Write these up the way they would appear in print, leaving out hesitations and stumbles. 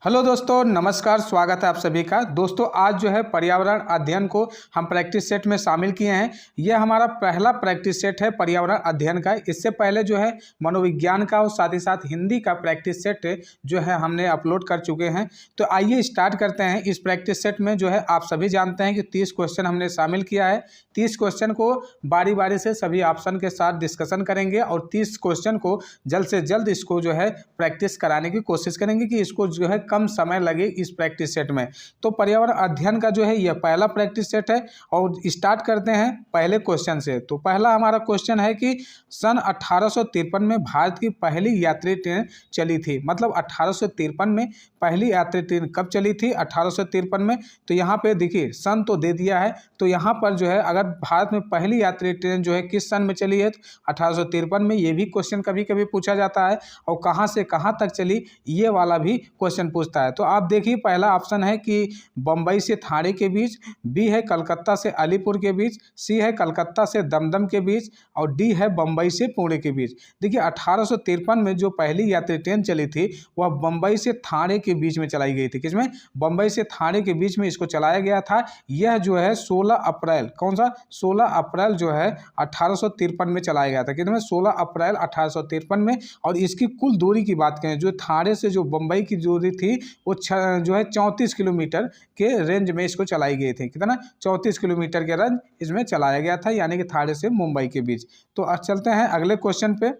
Hello दोस्तों, नमस्कार। स्वागत है आप सभी का। दोस्तों आज जो है पर्यावरण अध्ययन को हम प्रैक्टिस सेट में शामिल किए हैं। यह हमारा पहला प्रैक्टिस सेट है पर्यावरण अध्ययन का। इससे पहले जो है मनोविज्ञान का और साथ ही साथ हिंदी का प्रैक्टिस सेट जो है हमने अपलोड कर चुके हैं। तो आइए स्टार्ट करते हैं। इस प्रैक्टिस सेट में जो है आप सभी जानते हैं कि 30 क्वेश्चन हमने शामिल किया है। 30 क्वेश्चन को बारी बारी से सभी ऑप्शन के साथ डिस्कशन करेंगे और 30 क्वेश्चन को जल्द से जल्द इसको जो है प्रैक्टिस कराने की कोशिश करेंगे कि इसको जो है कम समय लगे इस प्रैक्टिस सेट में। तो पर्यावरण अध्ययन का जो है यह पहला प्रैक्टिस सेट है और स्टार्ट करते हैं पहले क्वेश्चन से। तो पहला हमारा क्वेश्चन है कि सन 1853 में भारत की पहली यात्री ट्रेन चली थी। मतलब 1853 में पहली यात्री ट्रेन कब चली थी? 1853 में। तो यहाँ पे देखिए सन तो दे दिया है, तो यहाँ पर जो है अगर भारत में पहली यात्री ट्रेन जो है किस सन में चली है? 1853 में। ये भी क्वेश्चन कभी कभी पूछा जाता है। और कहाँ से कहाँ तक चली, ये वाला भी क्वेश्चन पूछता है। तो आप देखिए पहला ऑप्शन है कि बम्बई से थाने के बीच, बी है कलकत्ता से अलीपुर के बीच, सी है कलकत्ता से दमदम के बीच और डी है बम्बई से पुणे के बीच। देखिए 1853 में जो पहली यात्री ट्रेन चली थी वह बम्बई से थाने के बीच में चलाई गई थी। किसमें? बम्बई से थाने के बीच में इसको चलाया गया था। यह जो है 16 अप्रैल, कौन सा? 16 अप्रैल जो है 1853 में चलाया गया था। कितने में? 16 अप्रैल 1853 में। और इसकी कुल दूरी की बात करें, जो थाने से जो बम्बई की दूरी थी वो जो है 34 किलोमीटर के रेंज में इसको चलाई गई थी। कितना? 34 किलोमीटर के रेंज इसमें चलाया गया था, यानी कि थाने से मुंबई के बीच। तो अब चलते हैं अगले क्वेश्चन पे।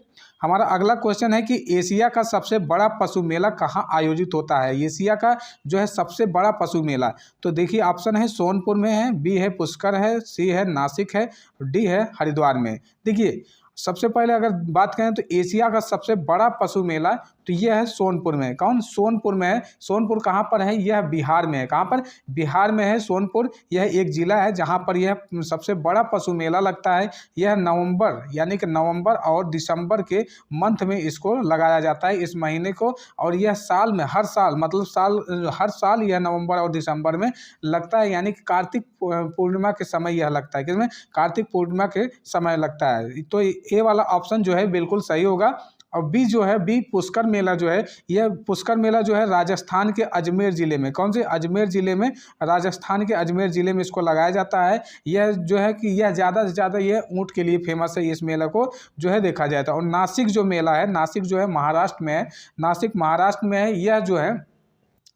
हमारा अगला क्वेश्चन है कि एशिया का सबसे बड़ा पशु मेला कहाँ आयोजित होता है? एशिया का जो है सबसे बड़ा पशु मेला, तो देखिए ऑप्शन है सोनपुर में है, बी है पुष्कर है, सी है नासिक है, डी है हरिद्वार में। देखिए सबसे पहले अगर बात करें तो एशिया का सबसे बड़ा पशु मेला तो यह है सोनपुर में। कौन? सोनपुर में है। सोनपुर कहाँ पर है? यह बिहार में है। कहाँ पर? बिहार में है सोनपुर। यह एक जिला है जहाँ पर यह सबसे बड़ा पशु मेला लगता है। यह नवंबर, यानी कि नवंबर और दिसंबर के मंथ में इसको लगाया जाता है, इस महीने को। और यह साल में हर साल, मतलब हर साल यह नवंबर और दिसंबर में लगता है, यानी कि कार्तिक पूर्णिमा के समय यह लगता है। किसमें? कार्तिक पूर्णिमा के समय लगता है। तो ये वाला ऑप्शन जो है बिल्कुल सही होगा। और बी जो है, बी पुष्कर मेला जो है, यह पुष्कर मेला जो है राजस्थान के अजमेर ज़िले में, कौन से? अजमेर ज़िले में, राजस्थान के अजमेर ज़िले में इसको लगाया जाता है। यह जो है कि यह ज़्यादा से ज़्यादा यह ऊँट के लिए फेमस है। इस मेला को जो है देखा जाता है। और नासिक जो मेला है, नासिक जो है महाराष्ट्र में है, नासिक महाराष्ट्र में है। यह जो है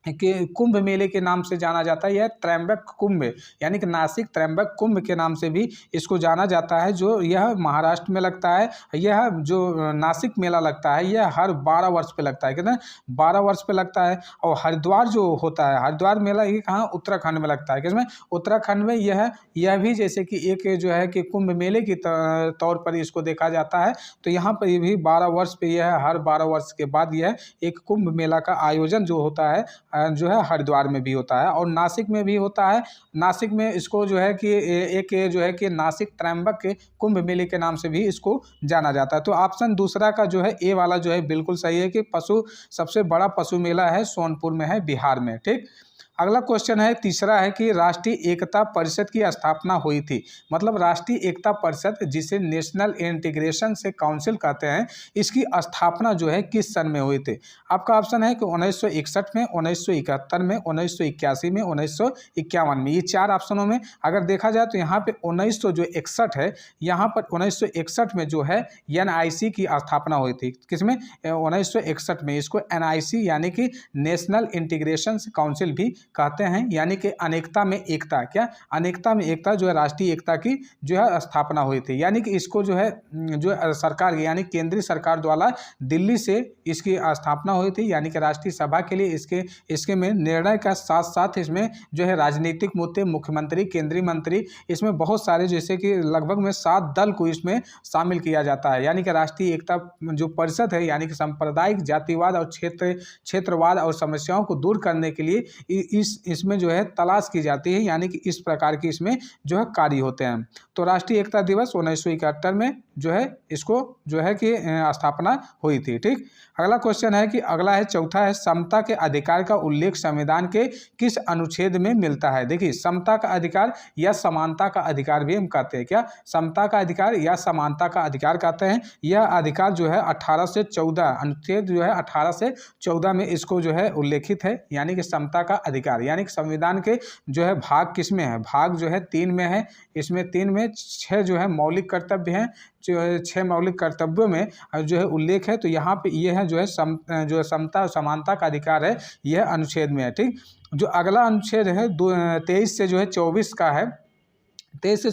कि कुंभ मेले के नाम से जाना जाता है। यह त्रैंबक कुंभ, यानी कि नासिक त्रैंबक कुंभ के नाम से भी इसको जाना जाता है, जो यह महाराष्ट्र में लगता है। यह जो नासिक मेला लगता है यह हर 12 वर्ष पे लगता है। कितना? 12 वर्ष पे लगता है। और हरिद्वार जो होता है, हरिद्वार मेला ये कहाँ? उत्तराखंड में लगता है। किसमें? उत्तराखंड में। यह भी जैसे कि एक जो है कि कुंभ मेले के तौर पर इसको देखा जाता है। तो यहाँ पर ये भी 12 वर्ष पे, यह हर 12 वर्ष के बाद यह एक कुंभ मेला का आयोजन जो होता है जो है हरिद्वार में भी होता है और नासिक में भी होता है। नासिक में इसको जो है कि एक जो है कि नासिक त्रैंबक के कुंभ मेले के नाम से भी इसको जाना जाता है। तो ऑप्शन दूसरा का जो है ए वाला जो है बिल्कुल सही है कि सबसे बड़ा पशु मेला है सोनपुर में है, बिहार में। ठीक। अगला क्वेश्चन है, तीसरा है कि राष्ट्रीय एकता परिषद की स्थापना हुई थी। मतलब राष्ट्रीय एकता परिषद, जिसे नेशनल इंटीग्रेशन से काउंसिल कहते हैं, इसकी स्थापना जो है किस सन में हुई थी? आपका ऑप्शन है कि 1961 में, 1971 में, 1981 में, 1951 में। ये चार ऑप्शनों में अगर देखा जाए तो यहाँ पे 1961 है, यहाँ पर 1961 में जो है NIC की स्थापना हुई थी। किसमें? 1961 में। इसको NIC यानी कि नेशनल इंटीग्रेशन काउंसिल भी कहते हैं, यानी कि अनेकता में एकता। क्या? अनेकता में एकता जो है राष्ट्रीय एकता की जो है स्थापना हुई थी। यानी कि इसको जो है सरकार यानी केंद्रीय सरकार द्वारा दिल्ली से इसकी स्थापना हुई थी, यानी कि राष्ट्रीय सभा के लिए इसके में निर्णय का साथ साथ इसमें जो है राजनीतिक मुद्दे, मुख्यमंत्री, केंद्रीय मंत्री, इसमें बहुत सारे जैसे कि लगभग में 7 दल को इसमें शामिल किया जाता है। यानी कि राष्ट्रीय एकता जो परिषद है, यानी कि सांप्रदायिक, जातिवाद और क्षेत्रवाद और समस्याओं को दूर करने के लिए इसमें जो है तलाश की जाती है, यानी कि इस प्रकार की इसमें जो है कार्य होते हैं। तो राष्ट्रीय एकता दिवस 1971 में जो है इसको जो है कि स्थापना हुई थी। ठीक, अगला क्वेश्चन है कि अगला है चौथा है, समता के अधिकार का उल्लेख संविधान के किस अनुच्छेद में मिलता है? देखिए, समता का अधिकार या समानता का अधिकार भी हम कहते हैं। क्या? समता का अधिकार या समानता का अधिकार कहते हैं। यह अधिकार जो है 18 से 14 अनुच्छेद जो है 18 से 14 में इसको जो है उल्लेखित है, यानी कि समता का अधिकार। यानी कि संविधान के जो है भाग किस में है? भाग जो है 3 में है। इसमें 3 में 6 जो है मौलिक कर्तव्य हैं, जो है 6 मौलिक कर्तव्यों में जो है उल्लेख है। तो यहाँ पे ये है जो है जो समता और समानता का अधिकार है, यह अनुच्छेद में है। ठीक, जो अगला अनुच्छेद है 23 से जो है 24 का है। 23 से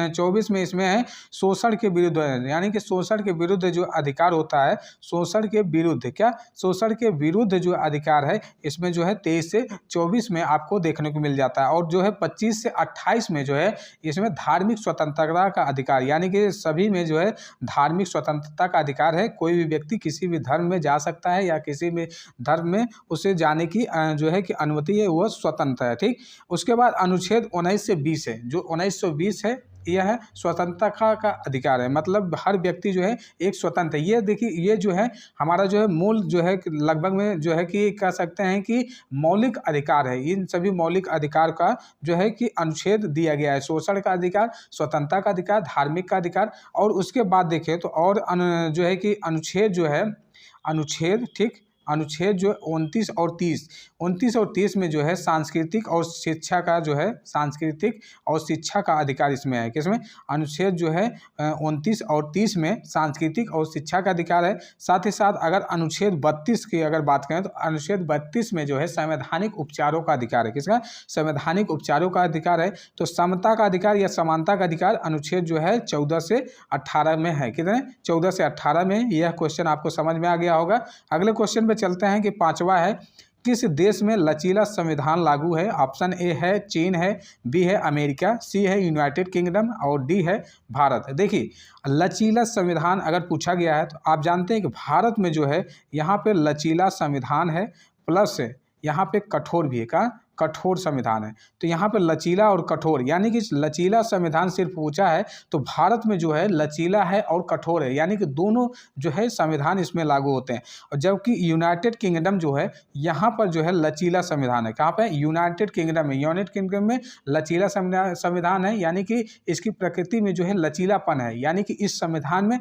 24 में इसमें है शोषण के विरुद्ध, यानी कि शोषण के विरुद्ध जो अधिकार होता है, शोषण के विरुद्ध, क्या? शोषण के विरुद्ध जो अधिकार है इसमें जो है 23 से 24 में आपको देखने को मिल जाता है। और जो है 25 से 28 में जो है इसमें धार्मिक स्वतंत्रता का अधिकार, यानी कि सभी में जो है धार्मिक स्वतंत्रता का अधिकार है। कोई भी व्यक्ति किसी भी धर्म में जा सकता है या किसी भी धर्म में उसे जाने की जो है कि अनुमति है, वह स्वतंत्र है। ठीक, उसके बाद अनुच्छेद 19 से 20 है। जो 1920 है यह है स्वतंत्रता का अधिकार है, मतलब हर व्यक्ति जो है एक स्वतंत्र है। ये देखिए, ये जो है हमारा जो है मूल जो है लगभग में जो है कि कह सकते हैं कि मौलिक अधिकार है। इन सभी मौलिक अधिकार का जो है कि अनुच्छेद दिया गया है। शोषण का अधिकार, स्वतंत्रता का अधिकार, धार्मिक का अधिकार। और उसके बाद देखें तो और जो है कि अनुच्छेद जो है अनुच्छेद, ठीक, अनुच्छेद जो 29 और 30 में जो है सांस्कृतिक और शिक्षा का जो है सांस्कृतिक और शिक्षा का अधिकार इसमें है। किसमें? अनुच्छेद जो है 29 और 30 में सांस्कृतिक और शिक्षा का अधिकार है। साथ ही साथ अगर अनुच्छेद 32 की अगर बात करें तो अनुच्छेद 32 में जो है संवैधानिक उपचारों का अधिकार है। किसका? संवैधानिक उपचारों का अधिकार है। तो समता का अधिकार या समानता का अधिकार अनुच्छेद जो है 14 से 18 में है। कितने? 14 से 18 में। यह क्वेश्चन आपको समझ में आ गया होगा। अगले क्वेश्चन पे चलते हैं कि पांचवा है, किस देश में लचीला संविधान लागू है? ऑप्शन ए है चीन है, बी है अमेरिका, सी है यूनाइटेड किंगडम और डी है भारत। देखिए, लचीला संविधान अगर पूछा गया है तो आप जानते हैं कि भारत में जो है यहाँ पे लचीला संविधान है, प्लस यहाँ पे कठोर भी है। का? कठोर संविधान है। तो यहाँ पे लचीला और कठोर, यानी कि लचीला संविधान सिर्फ पूछा है तो भारत में जो है लचीला है और कठोर है, यानी कि दोनों जो है संविधान इसमें लागू होते हैं। और जबकि यूनाइटेड किंगडम जो है यहाँ पर जो है लचीला संविधान है। कहाँ पे? यूनाइटेड किंगडम में। यूनाइटेड किंगडम में लचीला संविधान है, यानी कि इसकी प्रकृति में जो है लचीलापन है, यानी कि इस संविधान में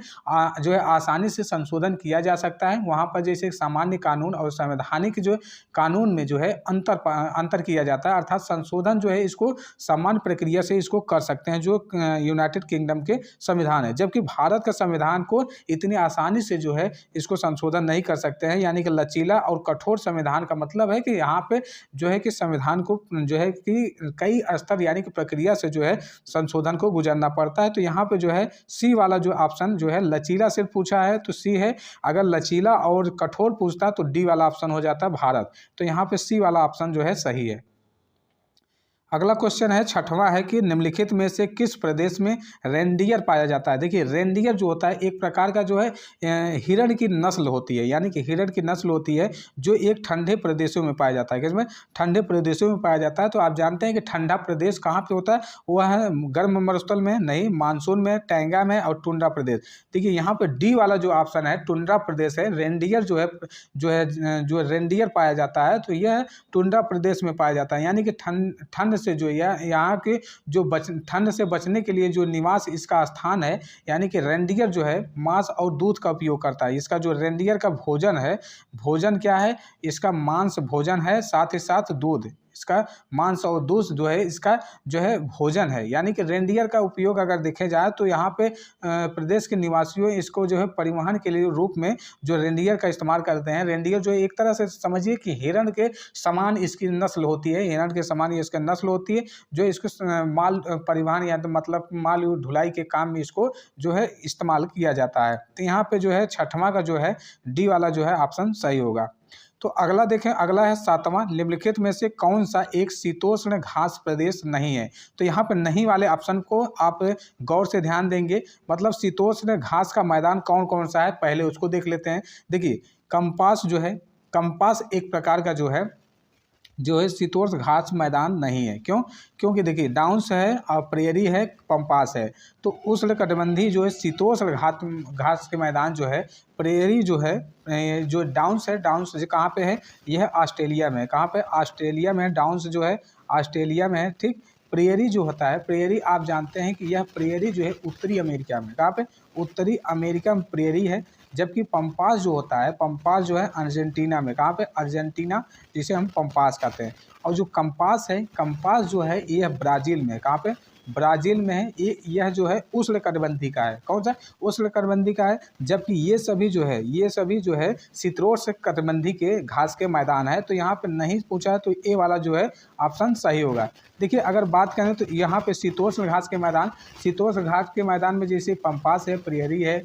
जो है आसानी से संशोधन किया जा सकता है। वहाँ पर जैसे सामान्य कानून और संवैधानिक जो कानून में जो है अंतर किया जाता है, अर्थात संशोधन जो है इसको सामान्य प्रक्रिया से इसको कर सकते हैं जो यूनाइटेड किंगडम के संविधान है। जबकि भारत का संविधान को इतनी आसानी से जो है इसको संशोधन नहीं कर सकते हैं, यानी कि लचीला और कठोर संविधान का मतलब है कि यहाँ पे जो है कि संविधान को जो है कि कई स्तर यानी कि प्रक्रिया से जो है संशोधन को गुजरना पड़ता है। तो यहाँ पे जो है सी वाला जो ऑप्शन जो है लचीला सिर्फ पूछा है तो सी है। अगर लचीला और कठोर पूछता तो डी वाला ऑप्शन हो जाता भारत। तो यहाँ पे सी वाला ऑप्शन जो है सही है। अगला क्वेश्चन है छठवां है कि निम्नलिखित में से किस प्रदेश में रेंडियर पाया जाता है? देखिए, रेंडियर जो होता है एक प्रकार का जो है हिरण की नस्ल होती है, यानी कि हिरण की नस्ल होती है जो एक ठंडे प्रदेशों में पाया जाता है। किसमें? ठंडे प्रदेशों में पाया जाता है। तो आप जानते हैं कि ठंडा प्रदेश कहाँ पे होता है? वह है गर्म मरुस्थल में नहीं, मानसून में, टैंगा में और टुंड्रा प्रदेश। देखिए, यहाँ पे डी वाला जो ऑप्शन है टुंड्रा प्रदेश है। रेंडियर जो रेंडियर पाया जाता है तो यह टुंड्रा प्रदेश में पाया जाता है, यानी कि ठंड से जो यहाँ के जो ठंड से बचने के लिए जो निवास इसका स्थान है, यानी कि रेंडियर जो है मांस और दूध का उपयोग करता है। इसका जो रेंडियर का भोजन है, भोजन क्या है? इसका मांस भोजन है, साथ ही साथ दूध, इसका मांस और दूध जो है इसका जो है भोजन है। यानी कि रेंडियर का उपयोग अगर देखे जाए तो यहाँ पे प्रदेश के निवासियों इसको जो है परिवहन के लिए रूप में जो रेंडियर का इस्तेमाल करते हैं। रेंडियर जो है एक तरह से समझिए कि हिरण के समान इसकी नस्ल होती है, हिरण के समान इसकी नस्ल होती है जो इसको माल परिवहन या तो मतलब माल ढुलाई के काम में इसको जो है इस्तेमाल किया जाता है। तो यहाँ पे जो है छठवां का जो है डी वाला जो है ऑप्शन सही होगा। तो अगला देखें, अगला है सातवां, निम्नलिखित में से कौन सा एक शीतोष्ण घास प्रदेश नहीं है? तो यहाँ पर नहीं वाले ऑप्शन को आप गौर से ध्यान देंगे, मतलब शीतोष्ण घास का मैदान कौन कौन सा है पहले उसको देख लेते हैं। देखिए, कंपास जो है, कंपास एक प्रकार का जो है जो है शीतोष्ण घास मैदान नहीं है। क्यों? क्योंकि देखिए डाउन्स है और प्रेयरी है, पम्पास है। तो उष्णकटिबंधीय जो है शीतोष्ण घास के मैदान जो है, प्रेयरी जो है, जो डाउन्स है, डाउन्स कहाँ पे है? यह ऑस्ट्रेलिया में है। कहाँ पे? ऑस्ट्रेलिया में है। डाउन्स जो है ऑस्ट्रेलिया में है, ठीक। प्रेयरी जो होता है, प्रेयरी आप जानते हैं कि यह प्रेयरी जो है उत्तरी अमेरिका में, कहाँ पे? उत्तरी अमेरिका में प्रेयरी है। जबकि पम्पास जो होता है, पम्पास जो है अर्जेंटीना में, कहाँ पे? अर्जेंटीना, जिसे हम पम्पास कहते हैं। और जो कंपास है, कंपास जो है ये ब्राज़ील में है। कहाँ पे? ब्राज़ील में है। यह जो है उष्णकटिबंधीय का है। कौन सा? उष्णकटिबंधीय का है। जबकि ये सभी जो है शीतोष्ण कटिबंधीय के घास के मैदान है। तो यहाँ पे नहीं पूछा है, तो ए वाला जो है ऑप्शन सही होगा। देखिए अगर बात करें तो यहाँ पे शीतोष्ण घास के मैदान, शीतोष्ण घास के मैदान में जैसे पम्पास है, प्रेयरी है,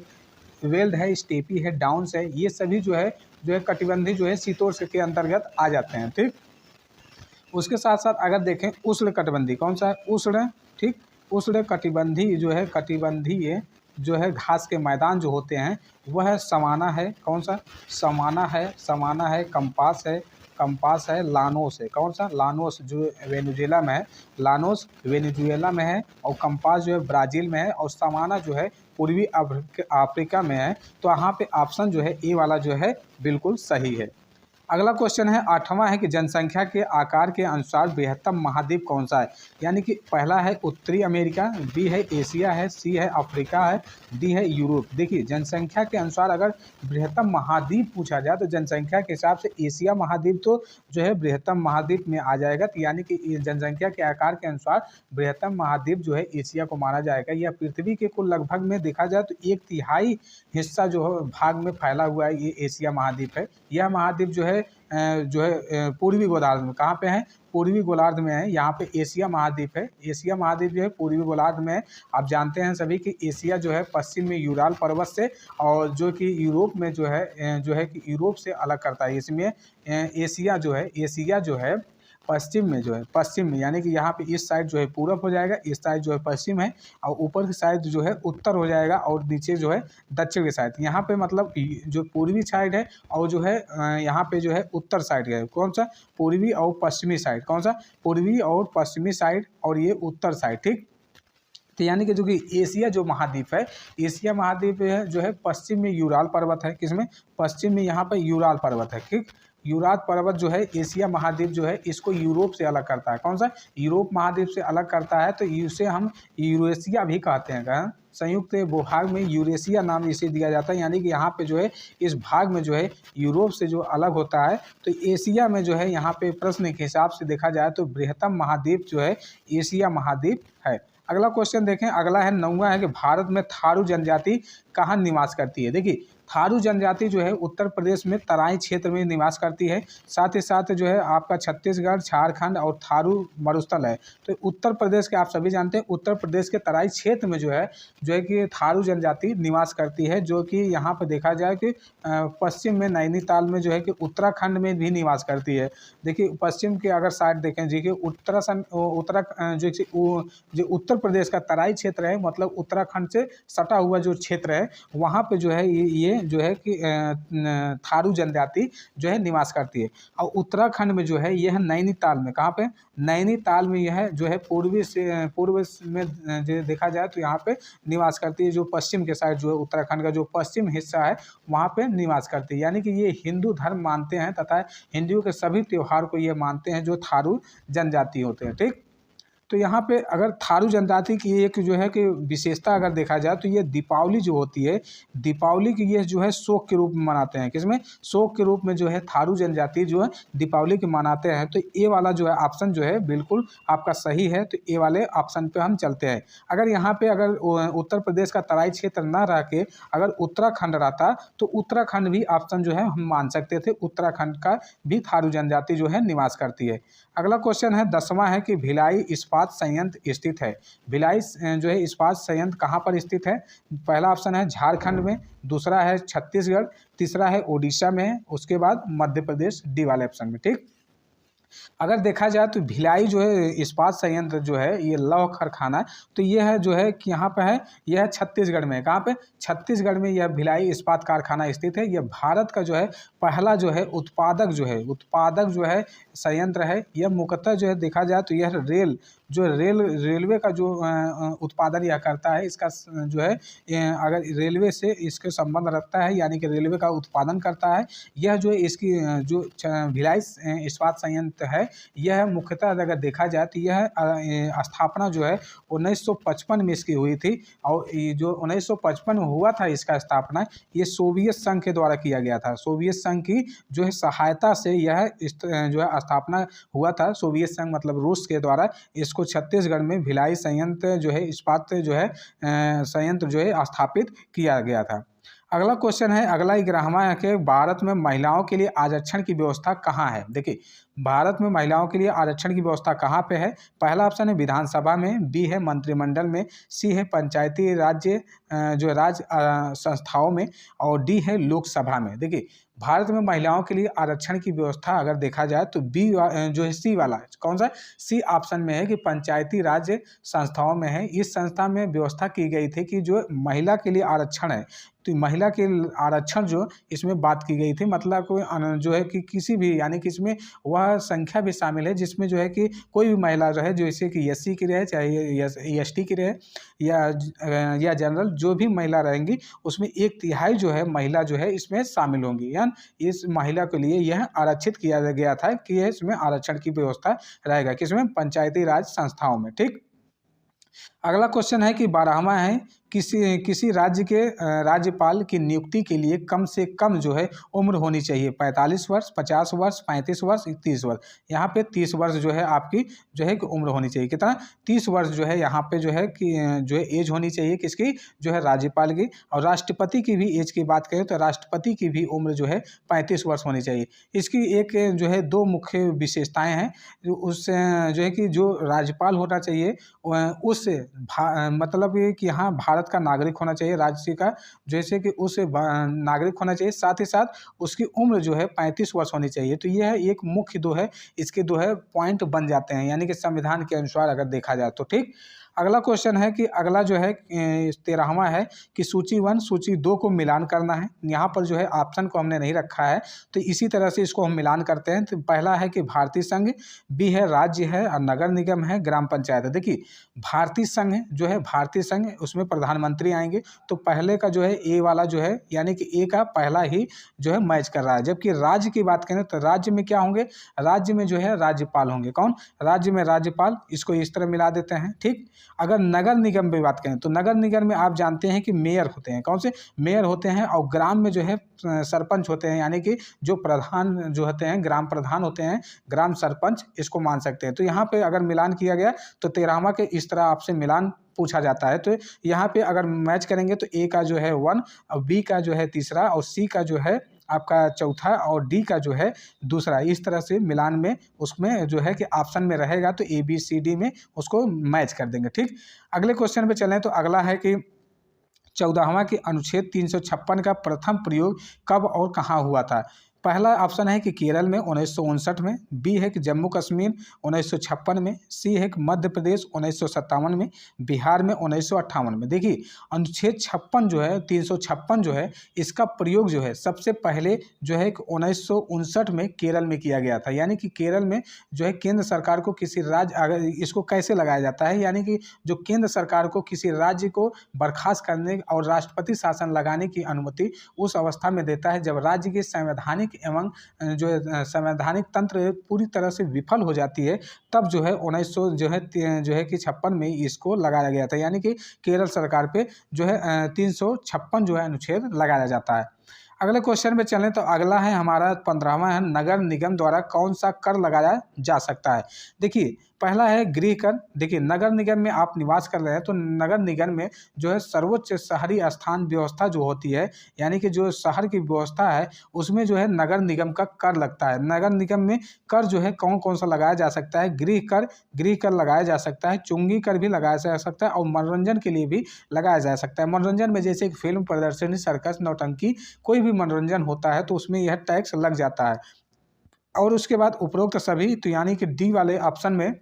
वेल्ड है, स्टेपी है, डाउन्स है, ये सभी जो है कटिबंधीय जो है शीतोष्ण के अंतर्गत आ जाते हैं, ठीक। उसके साथ साथ अगर देखें उष्णकटिबंधीय, कौन सा है? उष्ण, ठीक। उष्णकटिबंधीय जो है, कटिबंधीय जो है घास के मैदान जो होते हैं वह सवाना है। कौन सा? सवाना है, सवाना है, कंपास है, कंपास है, लानोस है। कौन सा? लानोस, जो वेनेजुएला में है। लानोस वेनेजुएला में है और कंपास जो है ब्राज़ील में है और सवाना जो है पूर्वी अफ्रीका में है। तो यहाँ पे ऑप्शन जो है ए वाला जो है बिल्कुल सही है। अगला क्वेश्चन है 8वां है कि जनसंख्या के आकार के अनुसार बृहत्तम महाद्वीप कौन सा है? यानी कि पहला है उत्तरी अमेरिका, बी है एशिया है, सी है अफ्रीका है, डी है यूरोप। देखिए जनसंख्या के अनुसार अगर बृहत्तम महाद्वीप पूछा जाए तो जनसंख्या के हिसाब से एशिया महाद्वीप तो जो है बृहत्तम महाद्वीप में आ जाएगा। तो यानी कि जनसंख्या के आकार के अनुसार बृहत्तम महाद्वीप जो है एशिया को माना जाएगा। यह पृथ्वी के कुल लगभग में देखा जाए तो 1/3 हिस्सा जो है भाग में फैला हुआ है, ये एशिया महाद्वीप है। यह महाद्वीप जो है पूर्वी गोलार्ध में, कहाँ पे है? पूर्वी गोलार्ध में है। यहाँ पे एशिया महाद्वीप है। एशिया महाद्वीप जो है पूर्वी गोलार्ध में है। आप जानते हैं सभी कि एशिया जो है पश्चिम में यूराल पर्वत से, और जो कि यूरोप में जो है कि यूरोप से अलग करता है। इसमें एशिया जो है पश्चिम में, जो है पश्चिम में, यानी कि यहाँ पे इस साइड जो है पूरब हो जाएगा, इस साइड जो है पश्चिम है, और ऊपर की साइड जो है उत्तर हो जाएगा, और नीचे जो है दक्षिण की साइड। यहाँ पे मतलब जो पूर्वी साइड है और जो है यहाँ पे जो है उत्तर साइड है। कौन सा? पूर्वी और पश्चिमी साइड। कौन सा? पूर्वी और पश्चिमी साइड, और ये उत्तर साइड, ठीक। तो यानी कि जो कि एशिया जो महाद्वीप है, एशिया महाद्वीप जो है पश्चिम में यूराल पर्वत है। किसमें? पश्चिम में यहाँ पर यूराल पर्वत है, ठीक। यूराल पर्वत जो है एशिया महाद्वीप जो है इसको यूरोप से अलग करता है। कौन सा? यूरोप महाद्वीप से अलग करता है। तो इसे हम यूरेशिया भी कहते हैं। कहाँ? संयुक्त भूभाग में यूरेशिया नाम इसे दिया जाता है। यानी कि यहाँ पे जो है इस भाग में जो है यूरोप से जो अलग होता है। तो एशिया में जो है यहाँ पे प्रश्न के हिसाब से देखा जाए तो बृहत्तम महाद्वीप जो है एशिया महाद्वीप है। अगला क्वेश्चन देखें, अगला है 9वां है कि भारत में थारू जनजाति कहाँ निवास करती है? देखिए थारू जनजाति जो है उत्तर प्रदेश में तराई क्षेत्र में निवास करती है। साथ ही साथ जो है आपका छत्तीसगढ़, झारखंड और थारू मरुस्थल है। तो उत्तर प्रदेश के आप सभी जानते हैं उत्तर प्रदेश के तराई क्षेत्र में जो है कि थारू जनजाति निवास करती है, जो कि यहाँ पर देखा जाए कि पश्चिम में नैनीताल में जो है कि उत्तराखंड में भी निवास करती है। देखिए पश्चिम के अगर साइड देखें जी कि जो उत्तर प्रदेश का तराई क्षेत्र है, मतलब उत्तराखंड से सटा हुआ जो क्षेत्र है, वहाँ पे जो है ये जो है कि थारू जनजाति जो है निवास करती है। और उत्तराखंड में जो है यह नैनीताल में, कहाँ पे? नैनीताल में यह जो है पूर्व में जो देखा जाए तो यहाँ पे निवास करती है। जो पश्चिम के साइड जो है उत्तराखंड का जो पश्चिम हिस्सा है वहाँ पे निवास करती है। यानी कि ये हिंदू धर्म मानते हैं तथा हिंदुओं के सभी त्यौहार को ये मानते हैं जो थारू जनजाति होते हैं, ठीक। तो यहाँ पे अगर थारू जनजाति की एक जो है कि विशेषता अगर देखा जाए तो ये दीपावली जो होती है, दीपावली की ये जो है शोक के रूप में मनाते हैं। किसमें? शोक के रूप में जो है थारू जनजाति जो है दीपावली की मनाते हैं। तो ए वाला जो है ऑप्शन जो है बिल्कुल आपका सही है। तो ए वाले ऑप्शन पे हम चलते हैं। अगर यहाँ पे अगर उत्तर प्रदेश का तराई क्षेत्र न रह के अगर उत्तराखंड रहता तो उत्तराखंड भी ऑप्शन जो है हम मान सकते थे। उत्तराखंड का भी थारू जनजाति जो है निवास करती है। अगला क्वेश्चन है 10वां है कि भिलाई इस्पात संयंत्र स्थित है। भिलाई जो है इस्पात संयंत्र कहाँ पर स्थित है? पहला ऑप्शन है झारखंड में, दूसरा है छत्तीसगढ़, तीसरा है उड़ीसा में, उसके बाद मध्य प्रदेश, डी वाले ऑप्शन में, ठीक। अगर देखा जाए तो भिलाई जो है इस्पात संयंत्र जो है ये लौह कारखाना, तो ये है जो है कि यहाँ पे है, यह है छत्तीसगढ़ में। कहाँ पे? छत्तीसगढ़ में यह भिलाई इस्पात कारखाना स्थित है। यह भारत का जो है पहला जो है उत्पादक जो है संयंत्र है। यह मुख्यतः जो है देखा जाए तो यह रेलवे का जो उत्पादन यह करता है। इसका जो है अगर रेलवे से इसके संबंध रखता है, यानी कि रेलवे का उत्पादन करता है। यह जो है इसकी जो भिलाई इस्पात संयंत्र है, यह मुख्यतः अगर देखा जाए तो यह स्थापना जो है 1955 में इसकी हुई थी। और ये जो 1955 में हुआ था इसका स्थापना, ये सोवियत संघ के द्वारा किया गया था। सोवियत संघ की जो है सहायता से यह जो है स्थापना हुआ था। सोवियत संघ मतलब रूस के द्वारा इसको छत्तीसगढ़ में भिलाई संयंत्र जो है इस्पात जो है संयंत्र जो है स्थापित किया गया था। अगला क्वेश्चन है, अगला 11वां है कि भारत में महिलाओं के लिए आरक्षण की व्यवस्था कहाँ है। देखिए, भारत में महिलाओं के लिए आरक्षण की व्यवस्था कहाँ पे है? पहला ऑप्शन है विधानसभा में, बी है मंत्रिमंडल में, सी है पंचायती राज्य जो राज्य संस्थाओं में, और डी है लोकसभा में। देखिए, भारत में महिलाओं के लिए आरक्षण की व्यवस्था अगर देखा जाए तो बी जो है सी वाला, कौन सा? सी ऑप्शन में है कि पंचायती राज्य संस्थाओं में है। इस संस्था में व्यवस्था की गई थी कि जो महिला के लिए आरक्षण है, तो महिला के आरक्षण जो इसमें बात की गई थी, मतलब कोई जो है कि किसी भी, यानी कि इसमें वह संख्या भी शामिल है जिसमें जो है कि कोई भी महिला रहे, जैसे कि एससी की रहे, चाहे एसटी की रहे, या जनरल, जो भी महिला रहेंगी उसमें 1/3 जो है महिला जो है इसमें शामिल होंगी। यानी इस महिला के लिए यह आरक्षित किया गया था कि इसमें आरक्षण की व्यवस्था रहेगा, किसमें? पंचायती राज संस्थाओं में। ठीक। अगला क्वेश्चन है कि 12वां है, किसी राज्य के राज्यपाल की नियुक्ति के लिए कम से कम जो है उम्र होनी चाहिए 45 वर्ष, 50 वर्ष, 35 वर्ष, 30 वर्ष। यहाँ पे 30 वर्ष जो है आपकी जो है कि उम्र होनी चाहिए। कितना? 30 वर्ष जो है यहाँ पे जो है कि जो है एज होनी चाहिए किसकी? जो है राज्यपाल की। और राष्ट्रपति की भी एज की बात करें तो राष्ट्रपति की भी उम्र जो है 35 वर्ष होनी चाहिए। इसकी एक जो है 2 मुख्य विशेषताएँ हैं। उस जो है कि जो राज्यपाल होना चाहिए उस मतलब ये कि यहाँ भारत का नागरिक होना चाहिए, राज्य का जैसे कि उस नागरिक होना चाहिए, साथ ही साथ उसकी उम्र जो है 35 वर्ष होनी चाहिए। तो यह एक मुख्य दो है, इसके दो है पॉइंट बन जाते हैं, यानी कि संविधान के अनुसार अगर देखा जाए तो। ठीक। अगला क्वेश्चन है कि अगला जो है 13वां है कि सूची 1 सूची 2 को मिलान करना है। यहाँ पर जो है ऑप्शन को हमने नहीं रखा है, तो इसी तरह से इसको हम मिलान करते हैं। तो पहला है कि भारतीय संघ, बी है राज्य है, और नगर निगम है, ग्राम पंचायत है। देखिए, भारतीय संघ जो है, भारतीय संघ उसमें प्रधानमंत्री आएंगे, तो पहले का जो है ए वाला जो है, यानी कि ए का पहला ही जो है मैच कर रहा है। जबकि राज्य की बात करें तो राज्य में क्या होंगे? राज्य में जो है राज्यपाल होंगे। कौन? राज्य में राज्यपाल। इसको इस तरह मिला देते हैं। ठीक। अगर नगर निगम की बात करें तो नगर निगम में आप जानते हैं कि मेयर होते हैं। कौन से? मेयर होते हैं। और ग्राम में जो है सरपंच होते हैं, यानी कि जो प्रधान जो होते हैं, ग्राम प्रधान होते हैं, ग्राम सरपंच, इसको मान सकते हैं। तो यहाँ पे अगर मिलान किया गया तो 13वां के इस तरह आपसे मिलान पूछा जाता है। तो यहाँ पे अगर मैच करेंगे तो ए का जो है 1, और बी का जो है तीसरा, और सी का जो है आपका चौथा, और डी का जो है दूसरा। इस तरह से मिलान में उसमें जो है कि ऑप्शन में रहेगा तो ए बी सी डी में उसको मैच कर देंगे। ठीक। अगले क्वेश्चन पे चलें तो अगला है कि 14वां की अनुच्छेद 356 का प्रथम प्रयोग कब और कहाँ हुआ था? पहला ऑप्शन है कि केरल में 1959 में, बी है कि जम्मू कश्मीर 1956 में, सी है कि मध्य प्रदेश 1957 में, बिहार में 1958 में। देखिए, अनुच्छेद 56 जो है 356 जो है इसका प्रयोग जो है सबसे पहले जो है 1959 में केरल में किया गया था। यानी कि केरल में जो है केंद्र सरकार को किसी राज्य, अगर इसको कैसे लगाया जाता है, यानी कि जो केंद्र सरकार को किसी राज्य को बर्खास्त करने और राष्ट्रपति शासन लगाने की अनुमति उस अवस्था में देता है जब राज्य की संवैधानिक एवं जो संवैधानिक तंत्र पूरी तरह से विफल हो जाती है। तब जो है 1900 जो है कि 56 में इसको लगाया गया था। यानी कि केरल सरकार पे जो है 356 जो है अनुच्छेद लगाया जाता है। अगले क्वेश्चन पे चलें तो अगला है हमारा 15वां है, नगर निगम द्वारा कौन सा कर लगाया जा सकता है? देखिए, पहला है गृह कर। देखिए, नगर निगम में आप निवास कर रहे हैं तो नगर निगम में जो है सर्वोच्च शहरी स्थान व्यवस्था जो होती है, यानी कि जो शहर की व्यवस्था है उसमें जो है नगर निगम का कर लगता है। नगर निगम में कर जो है कौन कौन सा लगाया जा सकता है? गृह कर लगाया जा सकता है, चुंगी कर भी लगाया जा सकता है, और मनोरंजन के लिए भी लगाया जा सकता है। मनोरंजन में जैसे कि फिल्म प्रदर्शनी, सर्कस, नौटंकी, कोई भी मनोरंजन होता है तो उसमें यह टैक्स लग जाता है। और उसके बाद उपरोक्त सभी, तो यानी कि डी वाले ऑप्शन में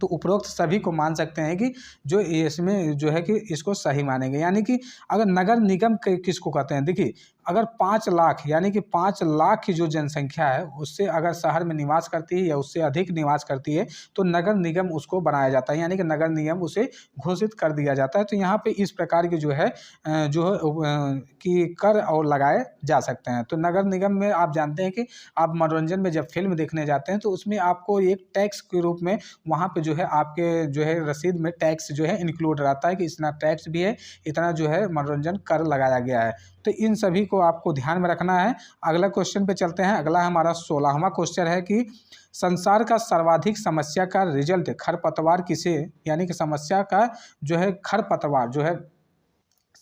तो उपरोक्त सभी को मान सकते हैं कि जो इसमें जो है कि इसको सही मानेंगे। यानी कि अगर नगर निगम किसको कहते हैं, देखिए अगर 5 लाख यानी कि 5 लाख की जो जनसंख्या है उससे अगर शहर में निवास करती है या उससे अधिक निवास करती है तो नगर निगम उसको बनाया जाता है, यानी कि नगर निगम उसे घोषित कर दिया जाता है। तो यहाँ पे इस प्रकार की जो है कि कर और लगाए जा सकते हैं। तो नगर निगम में आप जानते हैं कि आप मनोरंजन में जब फिल्म देखने जाते हैं तो उसमें आपको एक टैक्स के रूप में वहाँ पे जो है आपके जो है रसीद में टैक्स जो है इंक्लूड रहता है कि इतना टैक्स भी है, इतना जो है मनोरंजन कर लगाया गया है। तो इन सभी को आपको ध्यान में रखना है। अगला क्वेश्चन पे चलते हैं। अगला हमारा 16वां क्वेश्चन है कि संसार का सर्वाधिक समस्या का रिजल्ट खरपतवार किसे, यानी कि समस्या का जो है खरपतवार जो है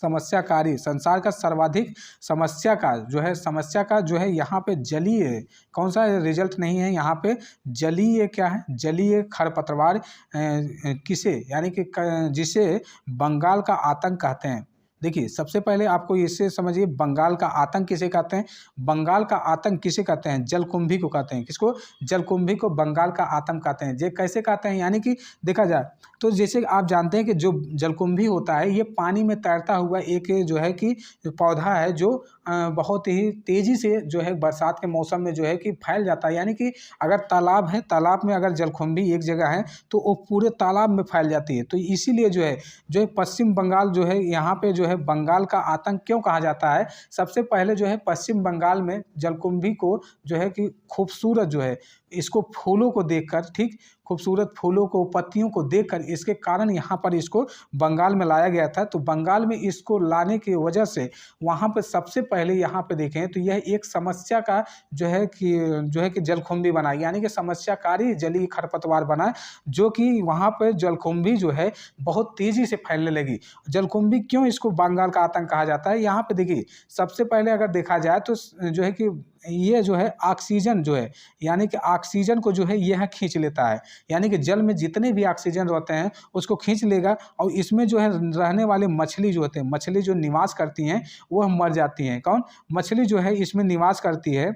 समस्याकारी, संसार का सर्वाधिक समस्या का जो है यहाँ पे जलीय, कौन सा रिजल्ट नहीं है यहाँ पे, जलीय क्या है, जलीय खरपतवार किसे, यानी कि जिसे बंगाल का आतंक कहते हैं। देखिए सबसे पहले आपको इससे समझिए बंगाल का आतंक किसे कहते हैं। बंगाल का आतंक किसे कहते हैं, जलकुंभी को कहते हैं। किसको, जलकुंभी को बंगाल का आतंक कहते हैं। ये कैसे कहते हैं, यानी कि देखा जाए तो जैसे आप जानते हैं कि जो जलकुंभी होता है ये पानी में तैरता हुआ एक जो है कि पौधा है जो बहुत ही तेज़ी से जो है बरसात के मौसम में जो है कि फैल जाता है। यानी कि अगर तालाब है, तालाब में अगर जलकुंभी एक जगह है तो वो पूरे तालाब में फैल जाती है। तो इसीलिए जो है पश्चिम बंगाल जो है यहाँ पे जो है बंगाल का आतंक क्यों कहा जाता है। सबसे पहले जो है पश्चिम बंगाल में जलकुंभी को जो है कि खूबसूरत जो है इसको फूलों को देखकर, ठीक, खूबसूरत फूलों को, पत्तियों को देखकर इसके कारण यहाँ पर इसको बंगाल में लाया गया था। तो बंगाल में इसको लाने की वजह से वहाँ पर सबसे पहले यहाँ पे देखें तो यह एक समस्या का जो है कि जलकुंभी बना, यानी कि समस्याकारी जलीय खरपतवार बना, जो कि वहाँ पर जलकुंभी जो है बहुत तेज़ी से फैलने लगी। जलकुंभी क्यों इसको बंगाल का आतंक कहा जाता है, यहाँ पे देखिए सबसे पहले अगर देखा जाए तो जो है कि ये जो है ऑक्सीजन जो है, यानी कि ऑक्सीजन को जो है यह खींच लेता है। यानी कि जल में जितने भी ऑक्सीजन रहते हैं उसको खींच लेगा और इसमें जो है रहने वाले मछली जो होते हैं, मछली जो निवास करती हैं वह मर जाती हैं। कौन, मछली जो है इसमें निवास करती है,